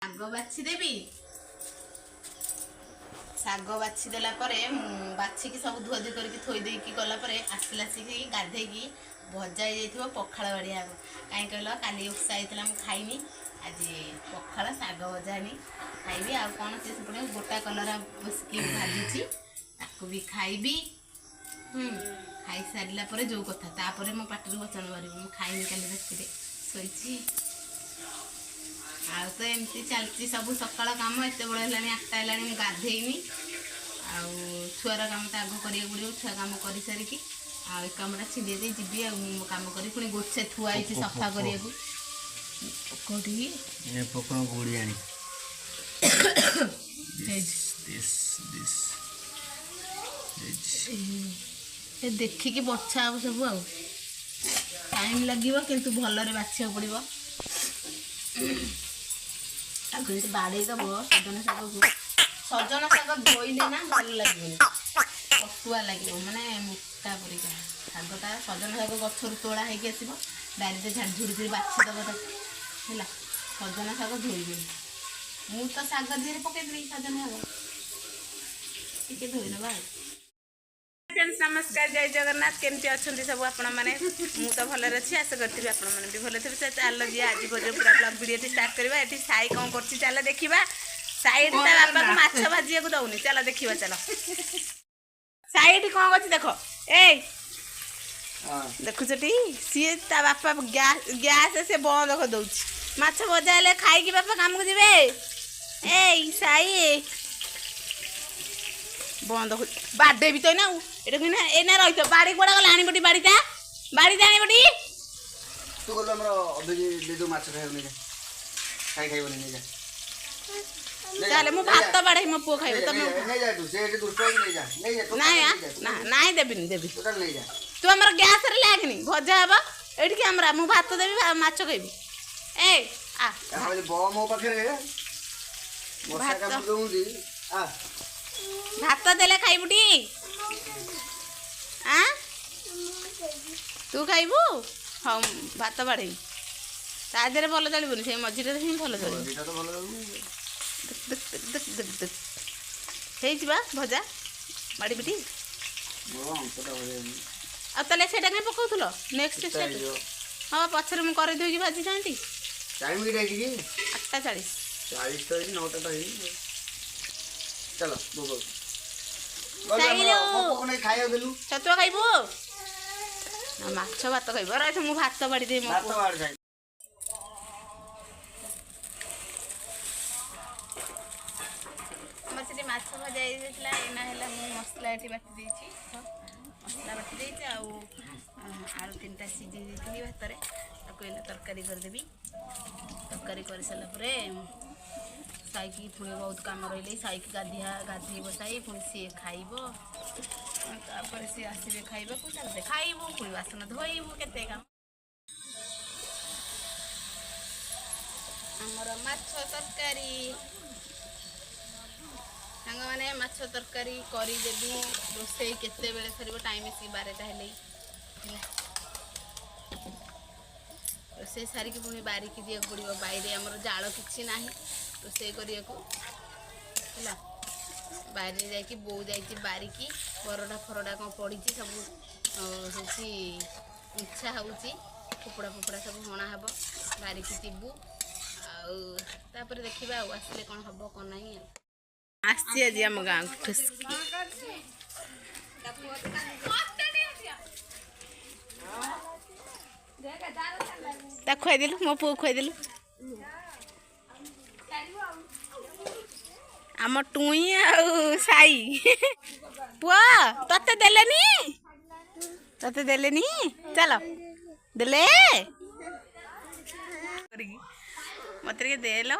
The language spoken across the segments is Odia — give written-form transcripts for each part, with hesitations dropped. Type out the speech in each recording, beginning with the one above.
ଶାଗ ବାଛିଦେବି। ଶାଗ ବାଛିଦେଲା ପରେ ବାଛିକି ସବୁ ଧୁଆଧୁଇ କରିକି ଥୋଇ ଦେଇକି ଗଲା ପରେ ଆସିଲା ଆସିକି ଗାଧେଇକି ଭଜା ହେଇଯାଇଥିବ ପଖାଳ ବଢ଼ିଆ ହେବ। କାହିଁ କହିଲ କାଲି ଓଷା ହେଇଥିଲା ମୁଁ ଖାଇନି, ଆଜି ପଖାଳ ଶାଗ ଭଜା ହେନି ଖାଇବି। ଆଉ କ'ଣ ସେ ସେପଟେ ଗୋଟା କଲରା ବସିକି ଭାଜୁଛି ତାକୁ ବି ଖାଇବି। ଖାଇସାରିଲା ପରେ ଯେଉଁ କଥା ତାପରେ ମୋ ପାଟିରୁ ବଚନ ବାହାରିବ। ମୁଁ ଖାଇନି କାଲି ରାତିରେ ଶୋଇଛି। ଆଉ ତ ଏମିତି ଚାଲିଛି ସବୁ ସକାଳ କାମ। ଏତେବେଳେ ହେଲାଣି 8ଟା ହେଲାଣି, ମୁଁ ଗାଧେଇନି। ଆଉ ଛୁଆର କାମ ତ ଆଗ କରିବାକୁ ପଡ଼ିବ। ଛୁଆ କାମ କରିସାରିକି ଆଉ ଏ କାମଟା ଛିଣ୍ଡେଇ ଦେଇ ଯିବି। ଆଉ ମୁଁ କାମ କରି ପୁଣି ଗୋଛେ ଥୁଆ ହେଇଛି ସଫା କରିବାକୁ। କୋଉଠି ଗୁଡ଼ି ଆଣି ଦେଖିକି ବଛା ହବ ସବୁ। ଆଉ ଟାଇମ୍ ଲାଗିବ କିନ୍ତୁ ଭଲରେ ବାଛିବାକୁ ପଡ଼ିବ। ତାକୁ ଏମିତି ବାଡ଼େଇ ଦେବ ସଜନା ଶାଗକୁ। ସଜନା ଶାଗ ଧୋଇଲେ ନା ଭଲ ଲାଗିବନି, ପଟୁଆ ଲାଗିବ, ମାନେ ମୋଟା ପରିକା ଶାଗଟା। ସଜନା ଶାଗ ଗଛରୁ ତୋଳା ହେଇକି ଆସିବ, ବାରିରେ ଝାଡ଼ିଝୁଡ଼ି କରି ବାଛିଦେବ ତାକୁ ହେଲା। ସଜନା ଶାଗ ଧୋଇବେନି। ମୁଁ ତ ଶାଗ ଦିହରେ ପକେଇଦେବି ସଜନା ଶାଗ ଟିକେ ଧୋଇ ନେବା। ଆଉ ନମସ୍କାର, ଜୟ ଜଗନ୍ନାଥ। କେମିତି ଅଛନ୍ତି ସବୁ ଆପଣ ମାନେ? ମୁଁ ତ ଭଲରେ ଅଛି, ଆଶା କରିଥିବି ଆପଣ ମାନେ ବି ଭଲ ଥିବେ। ଚାଲ ଯିବା ଆଜି ପୁରା ବ୍ଲଗ୍ ଭିଡ଼ିଓଟି ଷ୍ଟାର୍ଟ କରିବା। ଏଠି ସାଇ କ'ଣ କରୁଛି ଚାଲ ଦେଖିବା। ସାଇଡ୍ ତା ବାପାକୁ ମାଛ ଭାଜିବାକୁ ଦଉନି, ଚାଲ ଦେଖିବା। ଚାଲ ସାଇଡ୍ କ'ଣ କରୁଛି ଦେଖ। ଏଇ ଦେଖୁଛଟି, ସିଏ ତା ବାପା ଗ୍ୟାସ୍ ସେ ବନ୍ଦ କରିଦଉଛି। ମାଛ ଭଜା ହେଲେ ଖାଇକି ବାପା କାମକୁ ଯିବେ। ଏଇ ସାଇ ବନ୍ଦ ବାଡ଼େବି ତ ନା। ଏଟା କିନା ଏଇନା ରହିଥ। ବାଡ଼ି କୁଆଡ଼େ ଗଲା? ଆଣିବଟି ବାଡ଼ିଟା, ବାଡ଼ିଟା ଆଣିବଟି। ତୁ ଗଲୁ ଆମର ଅଭିଜି ମାଛ ଖାଇବନି, ଖାଇବନି ନେଇ ଯା। ଚାଲେ ମୁଁ ଭାତ ବାଢ଼େଇ, ମୋ ପୁଅ ଖାଇବ। ତମେ ନାଇଁ ଦେବିନି, ଦେବି। ତୁ ଆମର ଗ୍ୟାସରେ ଲାଗନି, ଭଜା ହବ ଏଇଠିକି। ଆମର ମୁଁ ଭାତ ଦେବି, ମାଛ ଖାଇବି। ଏଇ ମୋ ପାଖରେ ଭାତ ଦେଲେ ଖାଇବୁଟି। ତୁ ଖାଇବୁ? ହଉ ଭାତ ବାଢ଼େଇ। ତା ଦେହରେ ଭଲ ଚଳିବନି, ସେଇ ମଝିରେ ହିଁ ଭଲ ଚଳିବ। ହେଇଯିବା ଭଜା ବାଡ଼ିବିଟି। ଆଉ ତାହେଲେ ସେଇଟା କାହିଁ ପକାଉଥିଲ ନେକ୍ସଟ ଷ୍ଟେପ୍? ହଁ ପଛରେ ମୁଁ କରିଦେଇକି ଭାଜିଥାନ୍ତି। 8:40 ଛତୁଆ ଖାଇବୁ? ମାଛ ଭାତ ଖାଇବୁ? ରହିଥ ମୁଁ ଭାତ ବାଢ଼ି ଦେବି। ଆମର ସେଠି ମାଛ ଭଜା ହେଇଯାଇଥିଲା। ଏଇନା ହେଲା ମୁଁ ମସଲା ଏଠି ବାଟି ଦେଇଛି। ମସଲା ବାଟି ଦେଇଛି। ଆଉ ଆଳୁ 3ଟା ସିଝେଇ ଦେଇଥିଲି ଭାତରେ, ତାକୁ ଏଇନା ତରକାରୀ କରିଦେବି। ତରକାରୀ କରିସାରିଲା ପରେ ସାଇକି ପୁଣି ବହୁତ କାମ ରହିଲେ। ସାଇକି ଗାଧେଇବ ସାଇ, ପୁଣି ସିଏ ଖାଇବ। ତାପରେ ସିଏ ଆସିବେ ଖାଇବାକୁ, ତାପରେ ଖାଇବୁ, ପୁଣି ବାସନ ଧୋଇବୁ, କେତେ କାମ। ଆମର ମାଛ ତରକାରୀ ସାଙ୍ଗମାନେ, ମାଛ ତରକାରୀ କରିଦେବି। ରୋଷେଇ କେତେବେଳେ ସରିବ? ଟାଇମ୍ ଆସିକି 12ଟା ହେଲେ ହେଲା। ରୋଷେଇ ସାରିକି ପୁଣି ବାରିକି ଯିବାକୁ ପଡ଼ିବ। ବାଇରେ ଆମର ଜାଳ କିଛି ନାହିଁ ରୋଷେଇ କରିବାକୁ ହେଲା। ବାରିରେ ଯାଇକି ବୋଉ ଯାଇଛି ବାରିକି, ବରଡ଼ା ଫରଡ଼ା କ'ଣ ପଡ଼ିଛି ସବୁ ହେଉଛି ଇଚ୍ଛା ହେଉଛି। ଫୋପଡ଼ା ସବୁ ହଣା ହେବ। ବାରିକି ଯିବୁ, ଆଉ ତାପରେ ଦେଖିବା ଆଉ ଆସିଲେ କ'ଣ ହେବ କ'ଣ ନାହିଁ। ଆଉ ଆସିଛି ଆଜି ଆମ ଗାଁକୁ ଠୁସ୍କି। ତାକୁ ଖୁଆଇଦେଲୁ, ମୋ ପୁଅ ଖୁଆଇଦେଲୁ। ଆମ ଟୁଇଁ ଆଉ ସାଇ ପୁଅ ତତେ ଦେଲେନି, ତତେ ଦେଲେନି। ଚାଲ ଦେଲେ ମତେ ଟିକେ ଦେଲ।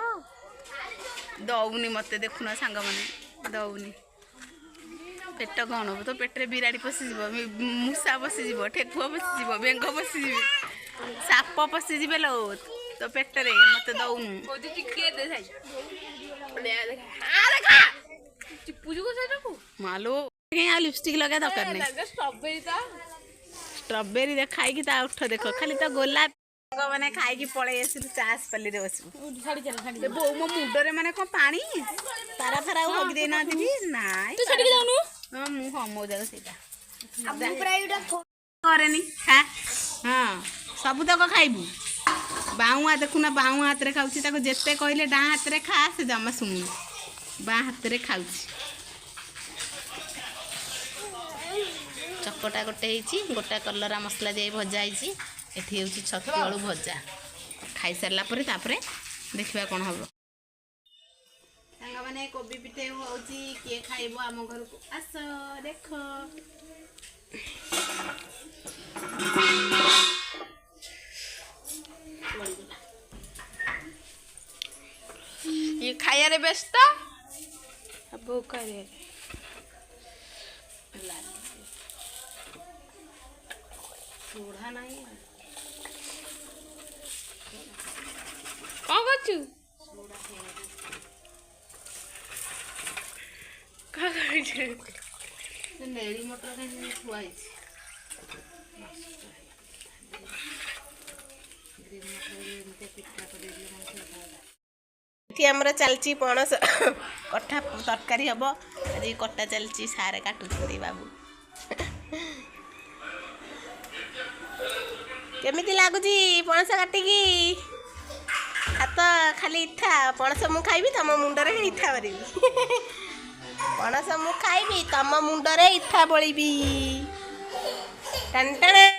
ଦଉନି ମତେ, ଦେଖୁନ ସାଙ୍ଗମାନେ ଦଉନି। ପେଟ କ'ଣ ହବ? ତୋ ପେଟରେ ବିରାଡ଼ି ପଶିଯିବ, ମୂଷା ପଶିଯିବ, ଠେକୁଆ ପଶିଯିବ, ବେଙ୍ଗ ପଶିଯିବେ, ସାପ ପଶିଯିବେ ଲୋ ତୋ ପେଟରେ। ମତେ ଦଉନୁ। ମାଲୋ ଆଉ ଲିପଷ୍ଟିକ୍ ଲଗେଇବା ଦରକାର ନାହିଁ। ଷ୍ଟ୍ରବେରୀ ଖାଇକି ତା ଉଠ ଦେଖ, ଖାଲି ତ ଗୋଲାପ। ମାନେ ଖାଇକି ପଳେଇ ଆସିଲୁ ଚାଷପଲ୍ଲୀରେ ବସିବୁ। ବୋଉ ମୋ ମୁଣ୍ଡରେ ମାନେ କଣ ପାଣି ପାରା ଫାରା ଆଉ ହଗି ଦେଇନାହାନ୍ତି କି? ନାଇଁ ହଁ ମୁଁ ହମଉ ଯାକ ସେଇଟା କରେନି ଖା। ହଁ ସବୁତକ ଖାଇବୁ। ବାଉଁ ଦେଖୁନା ବାଉଁ ହାତରେ ଖାଉଛି। ତାକୁ ଯେତେ କହିଲେ ଡାଁ ହାତରେ ଖା ସେ ଜମା ଶୁଣୁନି। ବାଁ ହାତରେ ଖାଉଛି। ଚକଟା ଗୋଟେ ହେଇଛି। ଗୋଟା କଲରା ମସଲା ଦେଇ ଭଜା ହେଇଛି। ଏଠି ହେଉଛି ଛତୁ ଆଳୁ ଭଜା। ଖାଇସାରିଲା ପରେ ତାପରେ ଦେଖିବା କ'ଣ ହବ। ସାଙ୍ଗମାନେ କୋବି ପିଠଉ ହେଉଛି। କିଏ ଖାଇବ ଆମ ଘରକୁ ଆସ ଦେଖ। ये खाइबारे व्यस्त बोउ करे सोढ़ा नहीं कौन करछु का करे नेड़ी मटर कहीं थुआई एठी हमरा चलची पणस कट्ठा तरकारी हबो आज कट्टा चलची सारे काटुछंती बाबू केमिति लागुची पणस काटिकी हाथ खाली इठा पणस मु खाइबी तम मुंडरे इठा भरिबी पणस मु खाइबी तम मुंडरे इठा बळीबी टन टन।